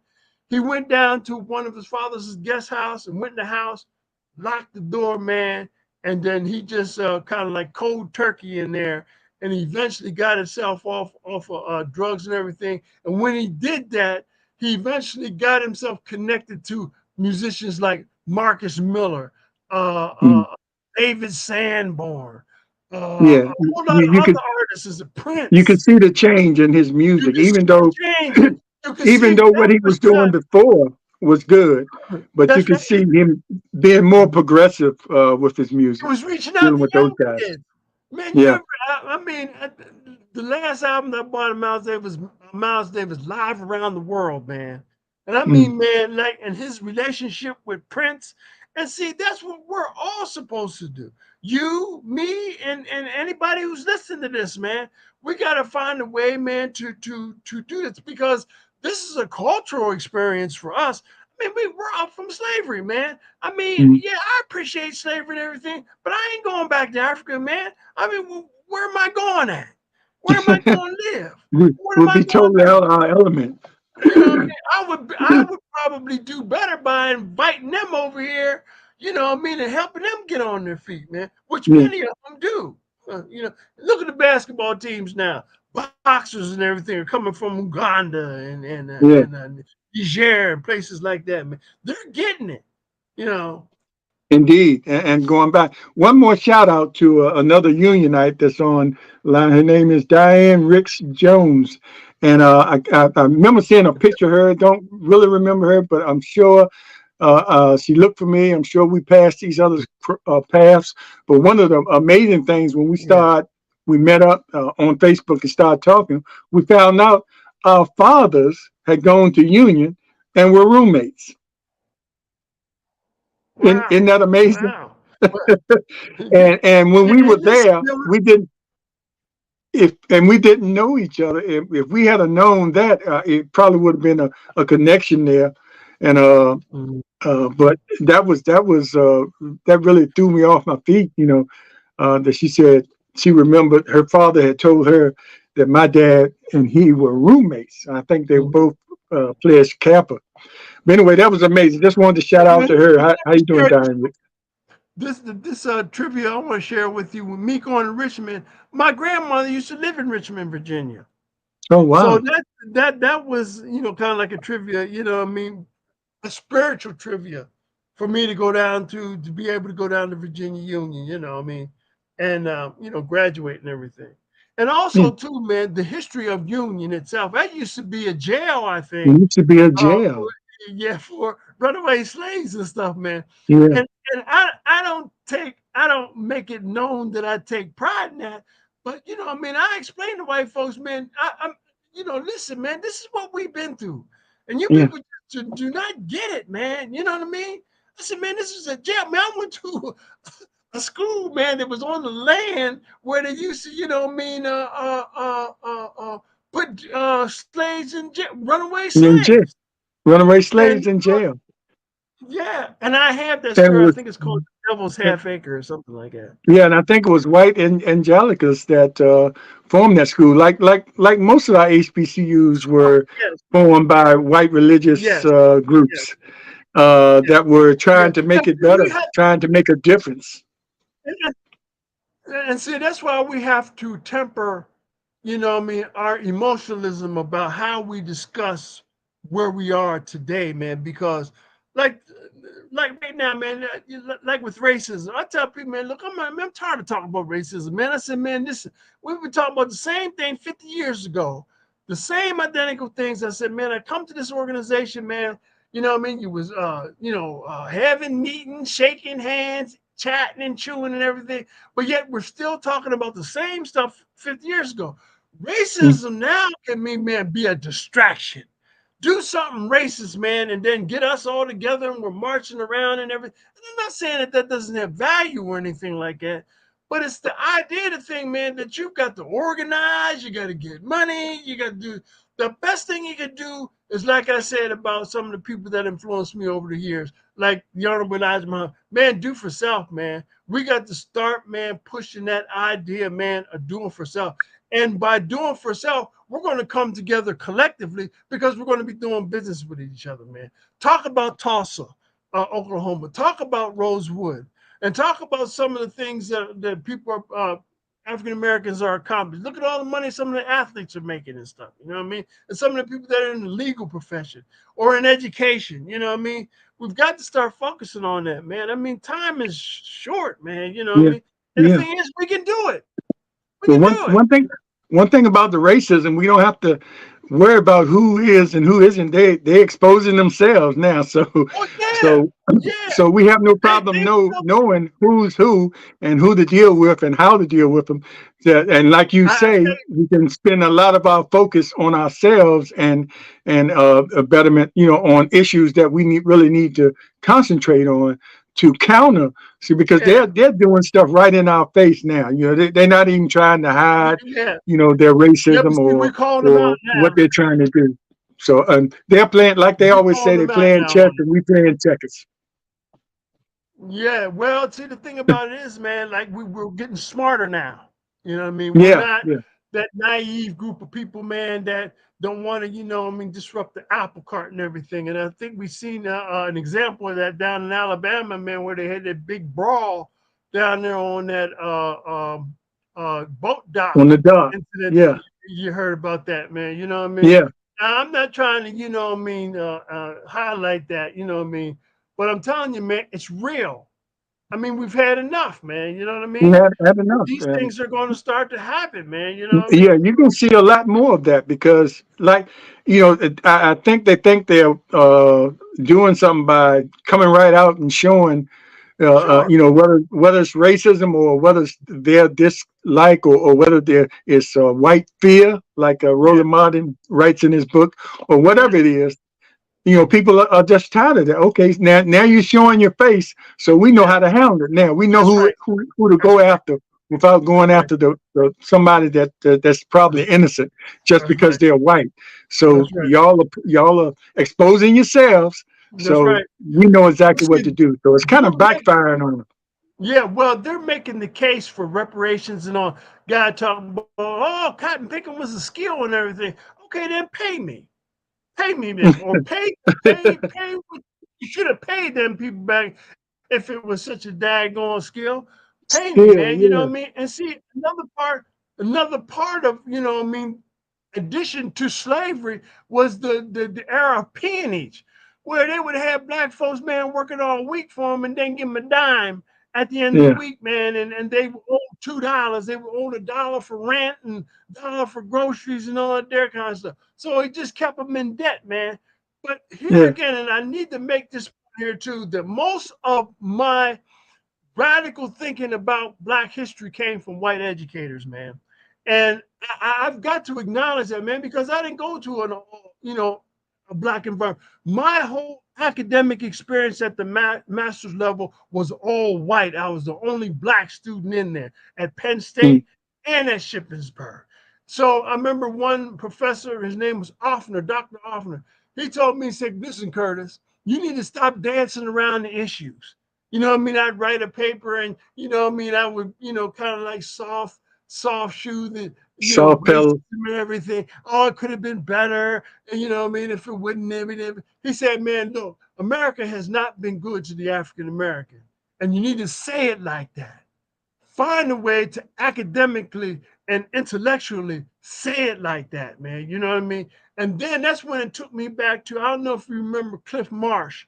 he went down to one of his father's guest house and went in the house, locked the door, man, and then he just kind of like cold turkey in there, and he eventually got himself off of drugs and everything. And when he did that, he eventually got himself connected to musicians like Marcus Miller, uh, Mm. uh, David Sanborn, Yeah, a whole lot you, of you could other artists, is a you could Prince. see the change in his You music, can see even the though change. You can see even though that what he was was doing before was good, but you that's could right. see him being more progressive with his He music, was reaching out dealing to with those young guys. kids. Man, you Yeah. ever, I mean, the last album that I bought of Miles Davis live around the world, man. And I Mm. mean, man, like, and his relationship with Prince. And see, that's what we're all supposed to do. You, me, and anybody who's listening to this, man. We gotta find a way, man, to do this because this is a cultural experience for us. I mean, we're up from slavery, man. I mean, Mm. yeah, I appreciate slavery and everything, but I ain't going back to Africa, man. I mean, where am I going at? Where am I going to live? we What am would I be going totally to do? out of our element. You know what I mean? I would probably do better by inviting them over here, and helping them get on their feet, man, which Yeah. many of them do. Look at the basketball teams now. Boxers and everything are coming from Uganda Yeah. and Niger and places like that, man. They're getting it, you know. Indeed, and going back, one more shout out to another Unionite that's on line. Her name is Diane Ricks Jones, and I remember seeing a picture of her. Don't really remember her, but I'm sure She looked for me. I'm sure we passed each other's paths. But one of the amazing things when Yeah. we met up on Facebook and started talking, we found out our fathers had gone to Union and were roommates. Isn't Wow. that amazing? Wow. Well, And when we were listen, there, we didn't we didn't know each other. If we had known that, it probably would have been a connection there. And but that really threw me off my feet. That she said she remembered her father had told her that my dad and he were roommates. I think they both pledged Kappa. But anyway, that was amazing. Just wanted to shout out to her. How you doing, Diane? this trivia I want to share with you. With me going to Richmond, my grandmother used to live in Richmond, Virginia. Oh So wow. that was kind of like a trivia. What I mean, a spiritual trivia for me to go down to be able to go down to Virginia Union. What I mean, and graduate and everything. And Yeah. also too, man, the history of Union itself. That used to be a jail, I It think. used to be a For, jail. yeah, for runaway slaves and stuff, man. Yeah. And I don't make it known that I take pride in that. But I mean, I explain to white folks, man, I'm listen, man, this is what we've been through. And you Yeah. people just do not get it, man. You know what I mean? I said, man, this is a jail. Man, I went to a school, man, that was on the land where they used to, put slaves in jail, runaway In jail. slaves. Runaway And slaves in jail. yeah, and I have that And it story. I was think it's called Devil's Half Acre or something like that. yeah, and I think it was white Angelicas that formed that school. Like most of our HBCUs Oh, were yes, formed by white religious yes, yes, groups yes, that were yeah. trying to make it We better, have, trying to make a difference. and see, that's why we have to temper, our emotionalism about how we discuss where we are today, man. Because, like, like right now, man, like with racism, I tell people, man, look, I'm tired of talking about racism, man. I said, man, this we've been talking about the same thing 50 years ago, the same identical things. I said, man, I come to this organization, man. What I mean? You was, having meetings, shaking hands, chatting and chewing and everything, but yet we're still talking about the same stuff 50 years ago. Mm. Racism now can mean, man, be a distraction. Do something racist, man, and then get us all together and we're marching around and everything. And I'm not saying that doesn't have value or anything like that, but it's the idea, the thing, man, that you've got to organize, you got to get money, you got to do the best thing you can do is, like I said about some of the people that influenced me over the years, like the Honorable Elijah Muhammad, man, do for self, man. We got to start, man, pushing that idea, man, of doing for self. And by doing for self, we're going to come together collectively because we're going to be doing business with each other, man. Talk about Tulsa, Oklahoma. Talk about Rosewood. And talk about some of the things that people are, African Americans are accomplishing. Look at all the money some of the athletes are making and stuff. You know what I mean? And some of the people that are in the legal profession or in education. You know what I mean? We've got to start focusing on that, man. I mean, time is short, man. You know what I Yeah. mean? And the Yeah. thing is, we can do it. We Well, can do it. one thing about the racism, we don't have to worry about who is and who isn't. They exposing themselves now. So Oh yeah, so yeah. so we have no problem They knowing who's who and who to deal with and how to deal with them. And like you I say, we can spend a lot of our focus on ourselves and a betterment, on issues that we really need to concentrate on to counter. See, because yeah, they're doing stuff right in our face now. They're not even trying to hide, yeah, their yeah. But racism see, we're or calling them or out what now. they're trying to do. So they're playing, like they We're always say, calling they're them out playing now chess on it. and we playing checkers. Yeah. Well, see, the thing about it is, man, like we're getting smarter now. You know what I mean? We're Yeah, not yeah, that naive group of people, man, that don't want to, disrupt the apple cart and everything. And I think we've seen an example of that down in Alabama, man, where they had that big brawl down there on that boat dock on the dot. incident. Yeah, You heard about that, man. You know what I mean? yeah, Now, I'm not trying to, highlight that, but I'm telling you, man, it's real. I mean, we've had enough, man. You know what I We mean? had enough. These And things are going to start to happen, man. You know what I yeah, mean? you're gonna see a lot more of that because, like, I think they're doing something by coming right out and showing, Sure. whether it's racism or whether it's their dislike or whether there is white fear, like Yeah. Roland Martin writes in his book, or Yeah. whatever it is. People are just tired of that. Okay, now you're showing your face, so we know Yeah. how to handle it. Now we know That's right. who to That's go right. after without going That's right. after the somebody that's probably innocent just That's because right. they're white. So That's right. y'all are exposing yourselves. That's So right. we know Well, exactly what see, to do. So it's kind they're of backfiring on them. yeah, well, they're making the case for reparations and all. Guy talking about, oh, cotton picking was a skill and everything. Okay, then pay me then, or pay. You should have paid them people back if it was such a daggone skill. Pay me, man. Still, You know what I yeah, mean? And see, another part of addition to slavery was the era of peonage, where they would have black folks, man, working all week for them and then give them a dime at the end of the yeah, week, man, and they would owe $2. They would owe $1 for rent and $1 for groceries and all that there kind of stuff. So it just kept them in debt, man. But here yeah. again, and I need to make this here too, that most of my radical thinking about Black history came from white educators, man. And I've got to acknowledge that, man, because I didn't go to a Black environment. My whole academic experience at the master's level was all white. I was the only Black student in there at Penn Mm. State and at Shippensburg. So I remember one professor, his name was Offner, Dr. Offner. He told me, he said, listen, Curtis, you need to stop dancing around the issues. You know what I mean? I'd write a paper and, you know what I mean? I would, kind of like soft shoe the, Shaw racism Pell. and everything. Oh, it could have been better. And, you know what I mean? If it wouldn't have been. He said, man, look, America has not been good to the African American. And you need to say it like that. Find a way to academically and intellectually say it like that, man. You know what I mean? And then that's when it took me back to, I don't know if you remember Cliff Marsh,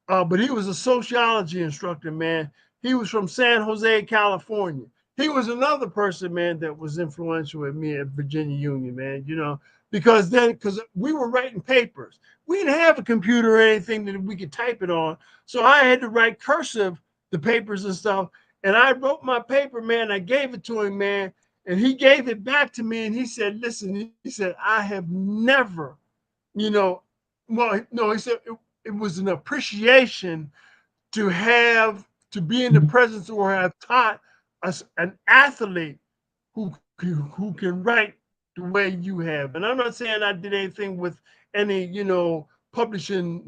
but he was a sociology instructor, man. He was from San Jose, California. He was another person, man, that was influential with me at Virginia Union, man, because we were writing papers. We didn't have a computer or anything that we could type it on. So I had to write cursive the papers and stuff. And I wrote my paper, man. I gave it to him, man. And he gave it back to me. And he said, listen, he said, I have never, you know, well, no, he said it was an appreciation to be in the presence or have taught us an athlete who can write the way you have. And I'm not saying I did anything with any, publishing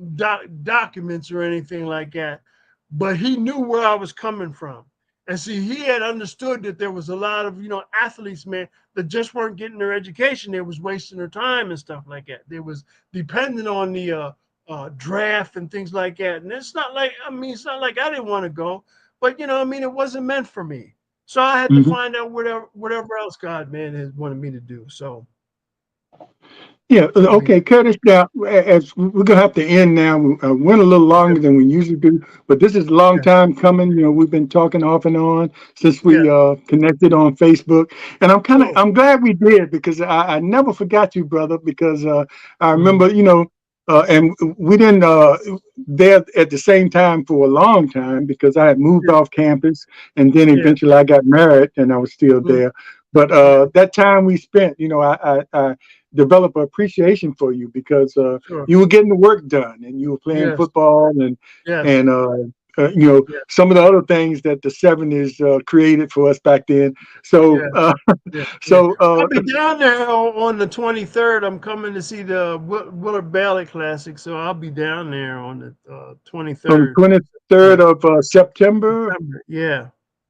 documents or anything like that, but he knew where I was coming from. And see, he had understood that there was a lot of, athletes, man, that just weren't getting their education. They was wasting their time and stuff like that. They was depending on the draft and things like that. And it's not like I didn't want to go, but it wasn't meant for me. So I had to Mhm. find out whatever else God, man, has wanted me to do. So Yeah, I'll be okay, Curtis. Now, as we're gonna have to end now, we went a little longer than we usually do, but this is a long yeah, time coming. We've been talking off and on since yeah, we connected on Facebook, and cool. I'm glad we did because I never forgot you, brother. Because I Mhm. remember, and we didn't there at the same time for a long time because I had moved Yeah, off campus, and then yeah, eventually I got married, and I was still mhm, there. But yeah, that time we spent, I develop appreciation for you because sure. you were getting the work done and you were playing Yes, football yes, and yeah, some of the other things that the '70s created for us back then. yeah, So yeah, yeah. so I'll be down there on the 23rd. I'm coming to see the Willard Ballet Classic, so I'll be down there on the from 23rd. Yeah, 23rd of September. September. Yeah,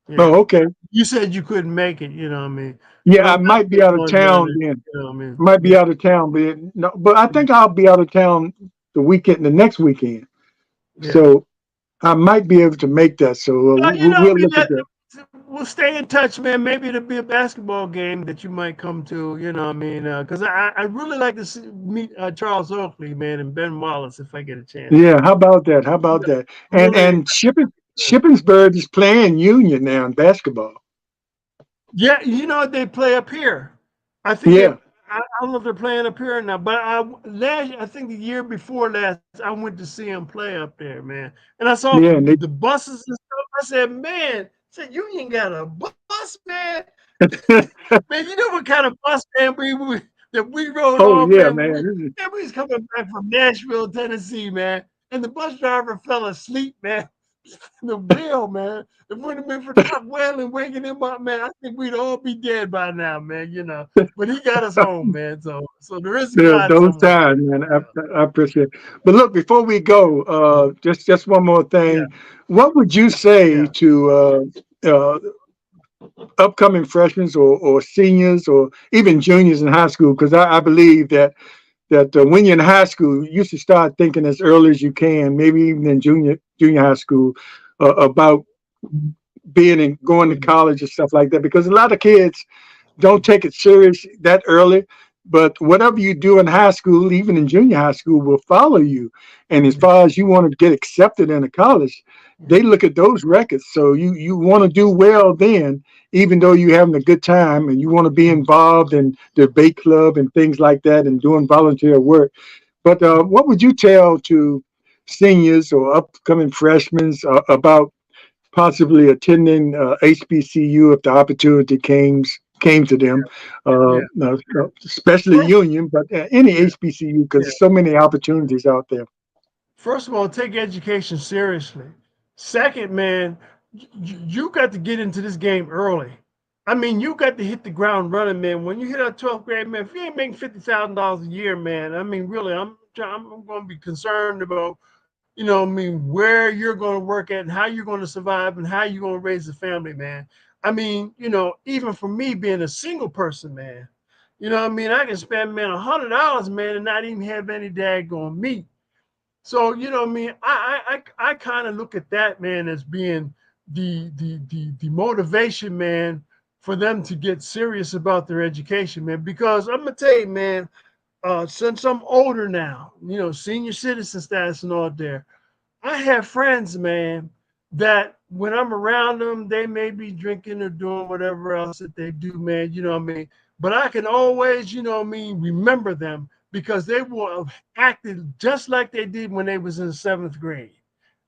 yeah. Oh, okay. You said you couldn't make it, you know what I mean? But Yeah, I'm I might be definitely out of going down town there, then. you know what I mean? Might be Yeah, out of town, but no, but I think I'll be out of town the next weekend. yeah. So I might be able to make that. So we'll look at that. We'll stay in touch, man. Maybe it'll be a basketball game that you might come to. You know what I mean? Because I really like to meet Charles Oakley, man, and Ben Wallace if I get a chance. Yeah, how about that? How about Yeah, that? And really. shipping. Shippensburg is playing Union now in basketball. Yeah, they play up here. I think they. Yeah, I don't know if they're playing up here now, but I think the year before last, I went to see them play up there, man. And I saw yeah, and the buses and stuff. I said, man, I said Union got a bus, man. they. Man, you know what kind of bus, man, that we rode Oh on, yeah, man. man. This is- We was coming back from Nashville, Tennessee, man, and the bus driver fell asleep, man. The wheel, man. If it would have been for Doc Whalen waking him up, man, I think we'd all be dead by now, man. But he got us home, man. So there is a Yeah, God those somewhere, times, man. I appreciate it. But look, before we go, man. just one more Yeah, thing. What would you say yeah, to upcoming freshmen or seniors or even juniors in high school? Because I believe that when you're in high school, you should start thinking as early as you can, maybe even in junior high school, about being and going to yeah. college and stuff like that. Because a lot of kids don't take it serious that early. But whatever you do in high school, even in junior high school, will follow you. And as far as you want to get accepted into college, they look at those records. So you want to do well then, even though you're having a good time and you want to be involved in debate club and things like that and doing volunteer work. But what would you tell to seniors or upcoming freshmen about possibly attending HBCU if the opportunity came to them, Yeah. especially First, Union, but any yeah, HBCU because yeah. there's so many opportunities out there. First of all, take education seriously. Second, man, you got to get into this game early. I mean, you got to hit the ground running, man. When you hit our 12th grade, man, if you ain't making $50,000 a year, man, I mean, really, I'm going to be concerned about, I mean, where you're going to work at and how you're going to survive and how you're going to raise a family, man. I mean, even for me being a single person, man, what I mean, I can spend, man, $100, man, and not even have any daggone meat. So what I mean, I kind of look at that, man, as being the motivation, man, for them to get serious about their education, man. Because I'm gonna tell you, man, since I'm older now, senior citizen status and all there, I have friends, man, that when I'm around them, they may be drinking or doing whatever else that they do, man. You know what I mean? But I can always, what I mean, remember them because they will have acted just like they did when they was in the seventh grade.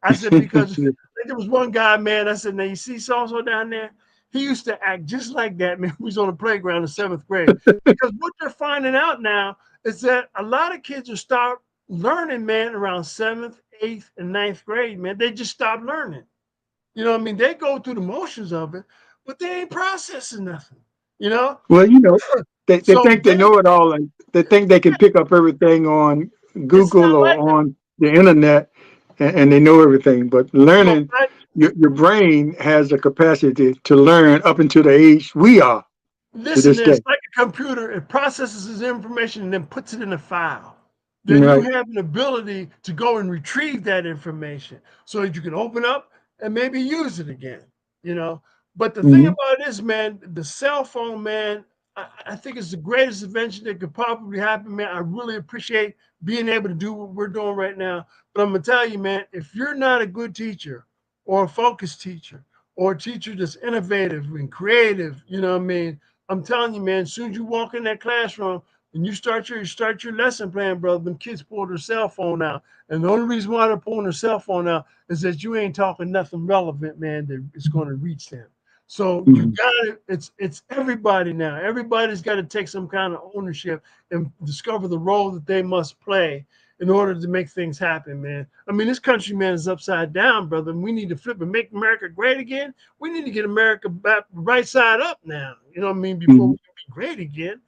I said, because there was one guy, man, I said, now you see so-and-so down there? He used to act just like that, man. We was on the playground in seventh grade. Because what they're finding out now is that a lot of kids will start learning, man, around seventh, eighth, and ninth grade, man. They just stop learning. You know what I mean? They go through the motions of it, but they ain't processing nothing, you know? Well, they So think they know it all, and they think they can pick up everything on it's Google not like or on the internet, and they know everything. But so learning, your brain has a capacity to learn up until the age we are to listen, this day. it's like a computer. It processes this information and then puts it in a file. Then you Right. have an ability to go and retrieve that information so that you can open up and maybe use it again, you know. But the thing Mhm. about this, man, the cell phone, man, I think it's the greatest invention that could probably happen, man. I really appreciate being able to do what we're doing right now. But I'm gonna tell you, man, if you're not a good teacher or a focused teacher or a teacher that's innovative and creative, you know what I mean? I'm telling you, man, as soon as you walk in that classroom and you start your lesson plan, brother, them kids pull their cell phone out. And the only reason why they're pulling their cell phone out is that you ain't talking nothing relevant, man, that is going to reach them. So you Mhm. got it. It's everybody now. Everybody's got to take some kind of ownership and discover the role that they must play in order to make things happen, man. I mean, this country, man, is upside down, brother. And we need to flip and make America great again. We need to get America back right side up now. You know what I mean? Before we Mhm. can be great again.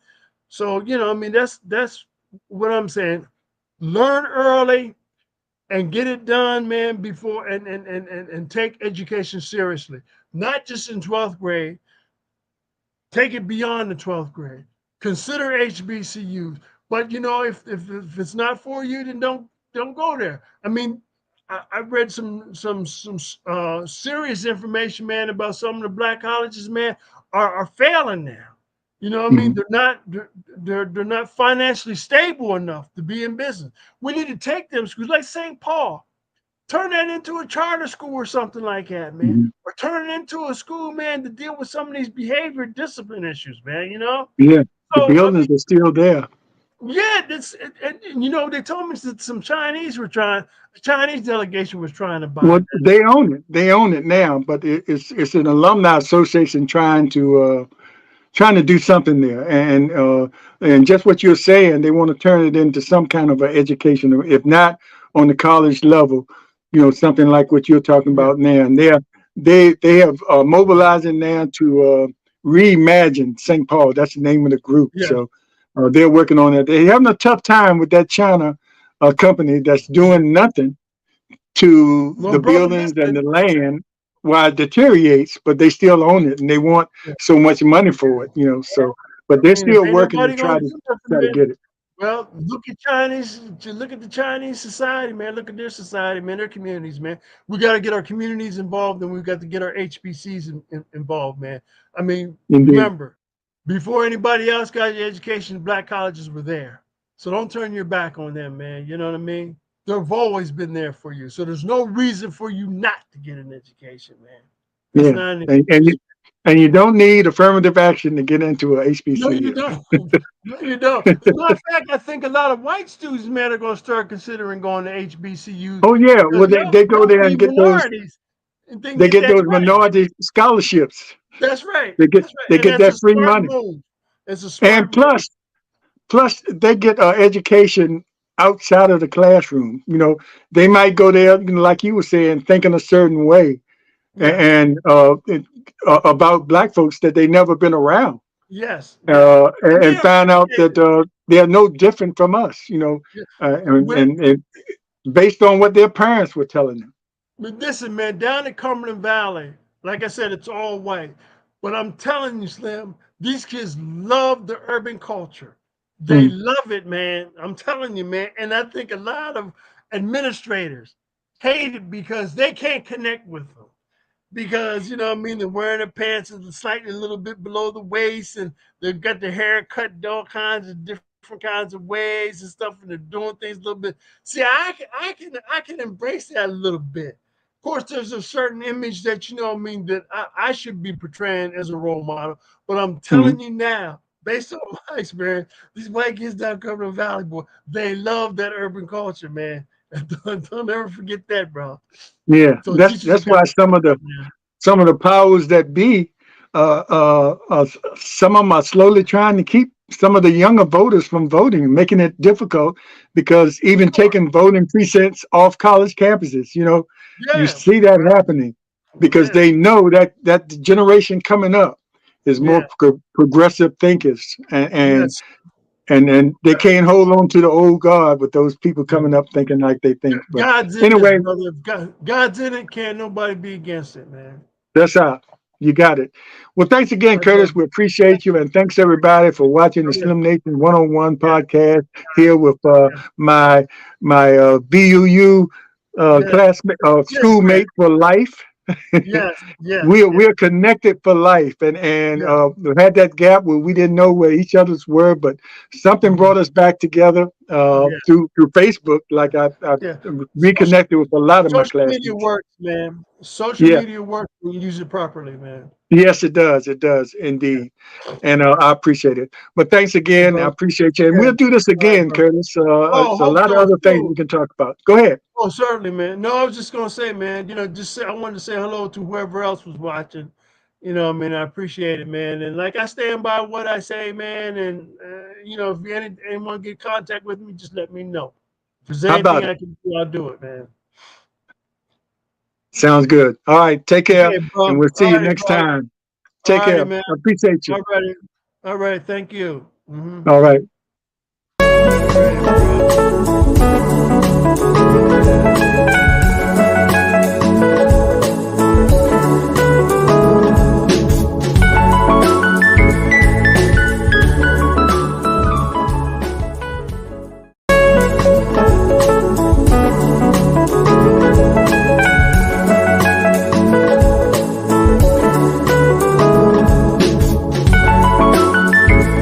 So, I mean, that's what I'm saying. Learn early and get it done, man, before and take education seriously. Not just in 12th grade, take it beyond the 12th grade. Consider HBCUs. But if it's not for you, then don't go there. I mean, I read some serious information, man, about some of the black colleges, man, are failing now. You know what I mean? Mhm. They're not financially stable enough to be in business. We need to take them schools like St. Paul. turn that into a charter school or something like that, man. Mm-hmm. Or turn it into a school, man, to deal with some of these behavior discipline issues, man. You know. Yeah, the So I mean, buildings are still there. yeah, and, you know, they told me that some Chinese were trying. The Chinese delegation was trying to buy Well, that. they own it. They own it now, but it's an alumni association trying to do something there, and just what you're saying, they want to turn it into some kind of an education, if not on the college level, something like what you're talking Yeah, about now. And they have mobilizing now to reimagine St. Paul. That's the name of the group. yeah, So they're working on it. They're having a tough time with that China company that's yeah. doing nothing to Well, the brother, buildings and listen. the land while it deteriorates, but they still own it and they want Yeah. so much money for it, so, but I they're mean, if still ain't working to nobody gonna do nothing, try to man. get it. Well, look at Chinese. Look at the Chinese society, man. Look at their society, man. Their communities, man. We got to get our communities involved, and we got to get our HBCs involved, man. I mean, Indeed. remember, before anybody else got your education, black colleges were there. So don't turn your back on them, man. You know what I mean? They've always been there for you. So there's no reason for you not to get an education, man. That's Yeah. not an And you don't need affirmative action to get into a No, you HBCU. don't. No, you don't. As a matter of fact, I think a lot of white students, man, are going to start considering going to HBCUs Oh yeah. because Well, they go they'll there be and get those, minorities and then get that credit. minority scholarships. That's right. They get, That's right. they And get that's a that free smart money. move. It's a And smart move. plus they get education outside of the classroom. They might go there, like you were saying, thinking a certain way, Yeah. and about black folks that they never been around, Yes. Yes. And and they find out appreciate that it. they are no different from us, Yeah. When, and based on what their parents were telling them. but listen, man, down in Cumberland Valley, like I said, it's all white. But I'm telling you, Slim, these kids love the urban culture. They Mm, love it, man. I'm telling you, man. And I think a lot of administrators hate it because they can't connect with them. Because, you know what I mean, they're wearing their pants is slightly a little bit below the waist and they've got their hair cut all kinds of different kinds of ways and stuff, and they're doing things a little bit. See, I can embrace that a little bit. Of course, there's a certain image that you know what I mean that I should be portraying as a role model. But I'm mm. telling you now, based on my experience, these white kids down Cumberland Valley, boy, they love that urban culture, man. Don't ever forget that, bro. Yeah, So teachers have that's got why to step up, man. some of the powers that be, some of them are slowly trying to keep some of the younger voters from voting, making it difficult because even Sure. taking voting precincts off college campuses, you Yeah. see that happening because Yeah. they know that the generation coming up is more Yeah. progressive thinkers, and Yes. and they can't hold on to the old guard with those people Yeah. coming up thinking like they think. But God's in this, anyway, brother. If God's in it, can't nobody be against it, man. that's how you got it. Well, thanks again, Right, brother. Curtis. We appreciate you, and thanks everybody for watching the Oh, yeah. Slim Nation One-on-One Yeah. podcast here with Yeah. my BUU Yeah. classmate, Yes, man. schoolmate for life. Yes. Yes. We're Yes. connected for life, and Yeah. we had that gap where we didn't know where each other's were, but something Mhm. brought us back together Yeah. through Facebook. Like I Yeah. Social, reconnected with a lot of my social media classmates. works, man. Social Yeah. media works when you use it properly, man. Yes, it does. It does indeed, and I appreciate it. But thanks Hey, again. I bro. appreciate you, and Yeah. we'll do this All right, again, bro. Curtis. Oh, It's a hope lot of so other things too. we can talk about. Go ahead. Oh, certainly, man. No, I was just gonna say, man. Just say I wanted to say hello to whoever else was watching. I mean, I appreciate it, man. And like I stand by what I say, man. And if anyone get contact with me, just let me know. If there's How anything about it? I can do, I'll do it, man. Sounds good. All right. Take care, Okay, and bro. we'll see All you righty, next bro. time. All Take righty, care. man. I appreciate you. All righty. All right. Thank you. All right. All righty, bro.